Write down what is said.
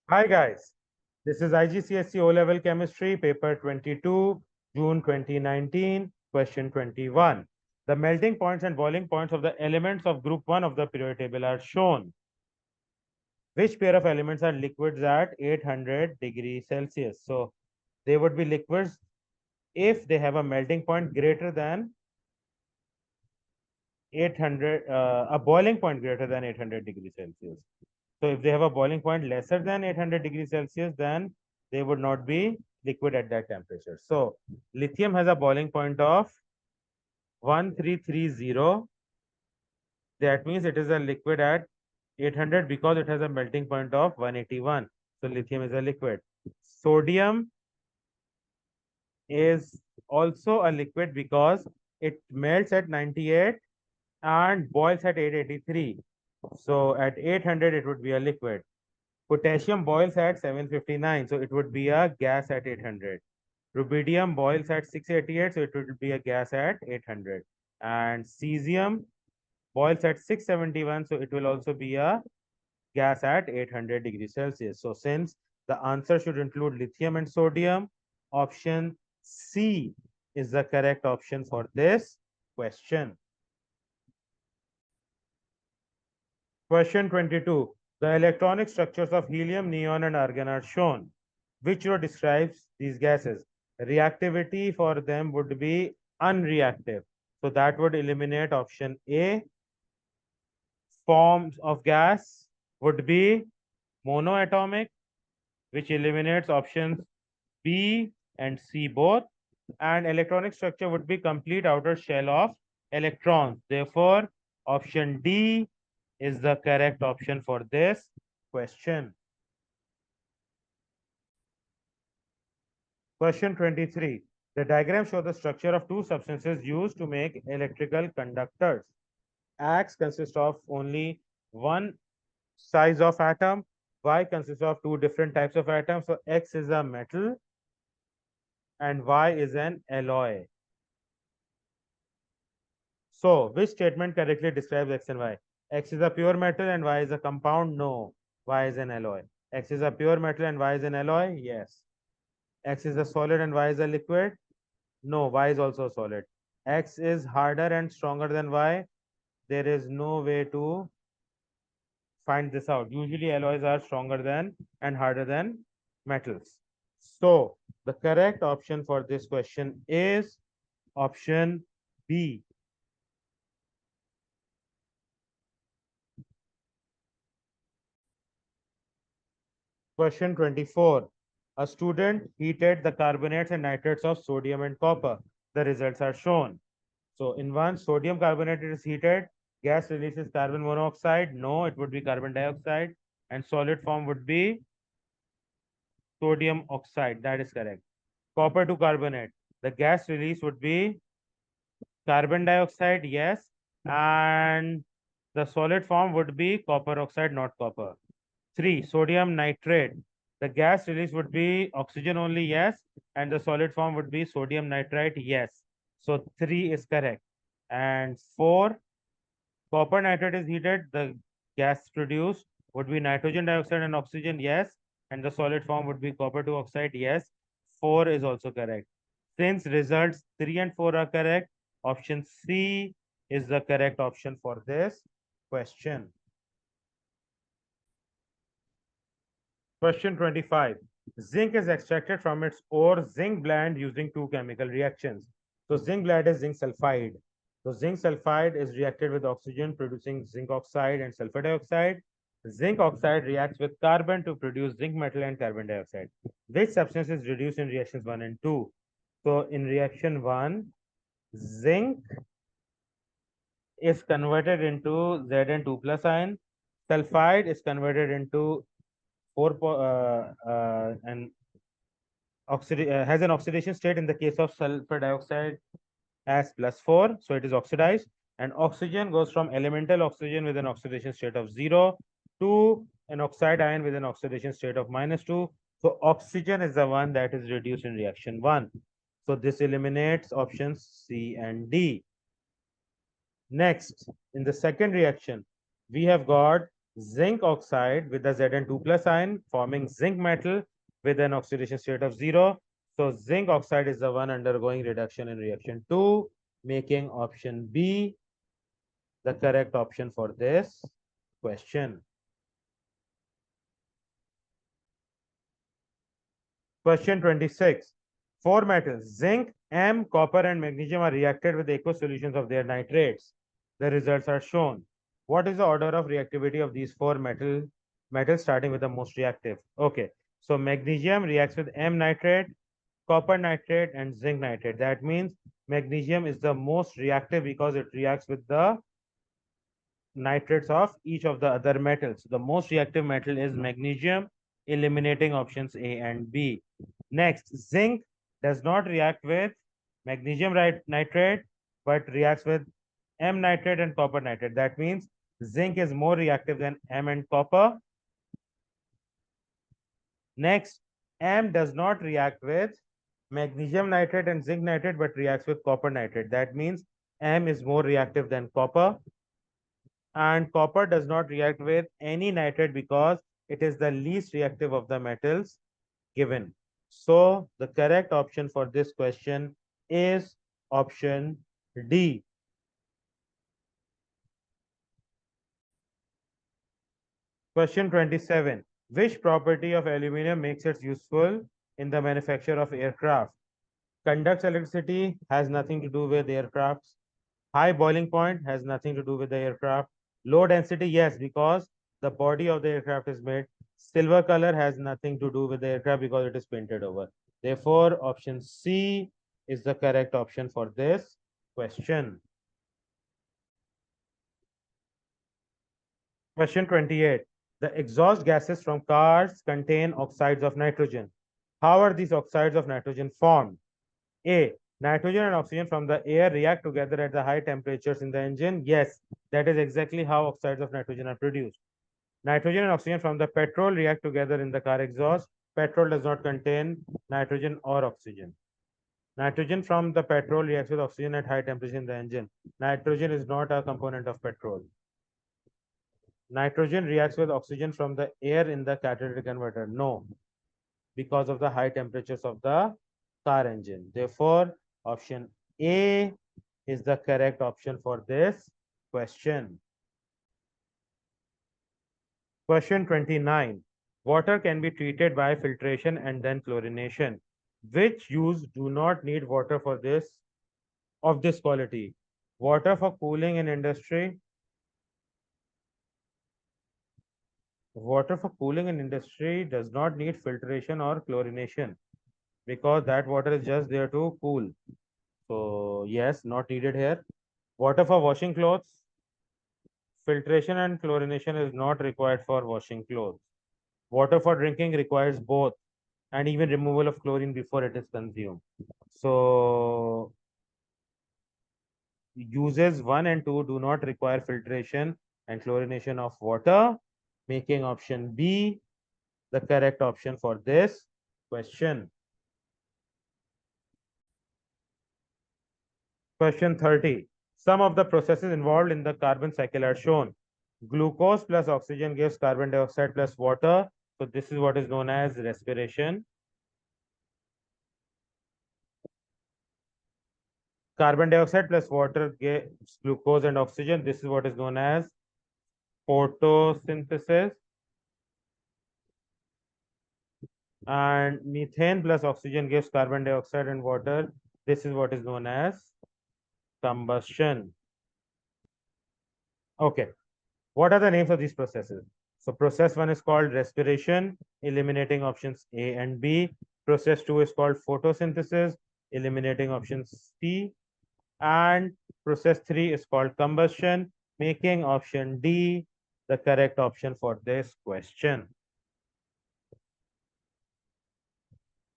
Hi guys, this is IGCSE O-Level Chemistry, paper 22, June 2019, question 21. The melting points and boiling points of the elements of group 1 of the periodic table are shown. Which pair of elements are liquids at 800 degrees Celsius? So they would be liquids if they have a melting point greater than 800, a boiling point greater than 800 degrees Celsius. So if they have a boiling point lesser than 800 degrees Celsius, then they would not be liquid at that temperature. So lithium has a boiling point of 1330. That means it is a liquid at 800 because it has a melting point of 181. So lithium is a liquid. Sodium is also a liquid because it melts at 98 and boils at 883. So at 800, it would be a liquid. Potassium boils at 759, so it would be a gas at 800. Rubidium boils at 688, so it would be a gas at 800. And cesium boils at 671, so it will also be a gas at 800 degrees Celsius. So since the answer should include lithium and sodium, option C is the correct option for this question. Question 22. The electronic structures of helium, neon, and argon are shown. Which row describes these gases? Reactivity for them would be unreactive. So that would eliminate option A. Forms of gas would be monoatomic, which eliminates options B and C both. And electronic structure would be complete outer shell of electrons. Therefore, option D is the correct option for this question. Question 23. The diagram shows the structure of two substances used to make electrical conductors. X consists of only one size of atom. Y consists of two different types of atoms. So X is a metal and Y is an alloy. So which statement correctly describes X and Y? X is a pure metal and Y is a compound? No. Y is an alloy. X is a pure metal and Y is an alloy? Yes. X is a solid and Y is a liquid? No, Y is also solid. X is harder and stronger than Y. There is no way to find this out. Usually alloys are stronger than and harder than metals. So the correct option for this question is option B. Question 24. A student heated the carbonates and nitrates of sodium and copper. The results are shown. So in one, sodium carbonate is heated. Gas releases carbon monoxide. No, it would be carbon dioxide. And solid form would be sodium oxide. That is correct. Copper to carbonate. The gas release would be carbon dioxide. Yes. And the solid form would be copper oxide, not copper. 3. Sodium nitrate. The gas release would be oxygen only, yes. And the solid form would be sodium nitrite, yes. So 3 is correct. And 4. Copper nitrate is heated. The gas produced would be nitrogen dioxide and oxygen, yes. And the solid form would be copper 2 oxide, yes. 4 is also correct. Since results 3 and 4 are correct, option C is the correct option for this question. Question 25. Zinc is extracted from its ore zinc blende using two chemical reactions. So zinc blende is zinc sulfide. So zinc sulfide is reacted with oxygen producing zinc oxide and sulfur dioxide. Zinc oxide reacts with carbon to produce zinc metal and carbon dioxide. Which substance is reduced in reactions 1 and 2? So in reaction 1, zinc is converted into Zn2 plus ion. Sulfide is converted into 4 and has an oxidation state in the case of sulfur dioxide as +4, so it is oxidized. And oxygen goes from elemental oxygen with an oxidation state of 0 to an oxide ion with an oxidation state of -2. So oxygen is the one that is reduced in reaction 1. So this eliminates options C and D. Next, in the second reaction, we have got zinc oxide with the Zn2 plus ion forming zinc metal with an oxidation state of 0. So zinc oxide is the one undergoing reduction in reaction 2, making option B the correct option for this question. Question 26. Four metals, zinc, am, copper, and magnesium are reacted with aqueous solutions of their nitrates. The results are shown. What is the order of reactivity of these four metals starting with the most reactive? Okay. So magnesium reacts with M nitrate, copper nitrate, and zinc nitrate. That means magnesium is the most reactive because it reacts with the nitrates of each of the other metals. The most reactive metal is magnesium, eliminating options A and B. Next, zinc does not react with magnesium nitrate, but reacts with M nitrate and copper nitrate. That means zinc is more reactive than M and copper. Next, M does not react with magnesium nitrate and zinc nitrate, but reacts with copper nitrate. That means M is more reactive than copper. And copper does not react with any nitrate because it is the least reactive of the metals given. So the correct option for this question is option D. Question 27. Which property of aluminum makes it useful in the manufacture of aircraft? Conducts electricity, has nothing to do with aircrafts. High boiling point has nothing to do with the aircraft. Low density, yes, because the body of the aircraft is made. Silver color has nothing to do with the aircraft because it is painted over. Therefore, option C is the correct option for this question. Question 28. The exhaust gases from cars contain oxides of nitrogen. How are these oxides of nitrogen formed? A. Nitrogen and oxygen from the air react together at the high temperatures in the engine. Yes, that is exactly how oxides of nitrogen are produced. Nitrogen and oxygen from the petrol react together in the car exhaust. Petrol does not contain nitrogen or oxygen. Nitrogen from the petrol reacts with oxygen at high temperature in the engine. Nitrogen is not a component of petrol. Nitrogen reacts with oxygen from the air in the catalytic converter. No, because of the high temperatures of the car engine. Therefore, option A is the correct option for this question. Question 29. Water can be treated by filtration and then chlorination. Which use do not need water for this of this quality? Water for cooling in industry. Water for cooling in industry does not need filtration or chlorination because that water is just there to cool. So yes, not needed here. Water for washing clothes. Filtration and chlorination is not required for washing clothes. Water for drinking requires both and even removal of chlorine before it is consumed. So uses 1 and 2 do not require filtration and chlorination of water, making option B the correct option for this question. Question 30. Some of the processes involved in the carbon cycle are shown. Glucose plus oxygen gives carbon dioxide plus water. So this is what is known as respiration. Carbon dioxide plus water gives glucose and oxygen. This is what is known as photosynthesis. And methane plus oxygen gives carbon dioxide and water. This is what is known as combustion. Okay. What are the names of these processes? So process 1 is called respiration, eliminating options A and B. Process 2 is called photosynthesis, eliminating options C. And process 3 is called combustion, making option D the correct option for this question.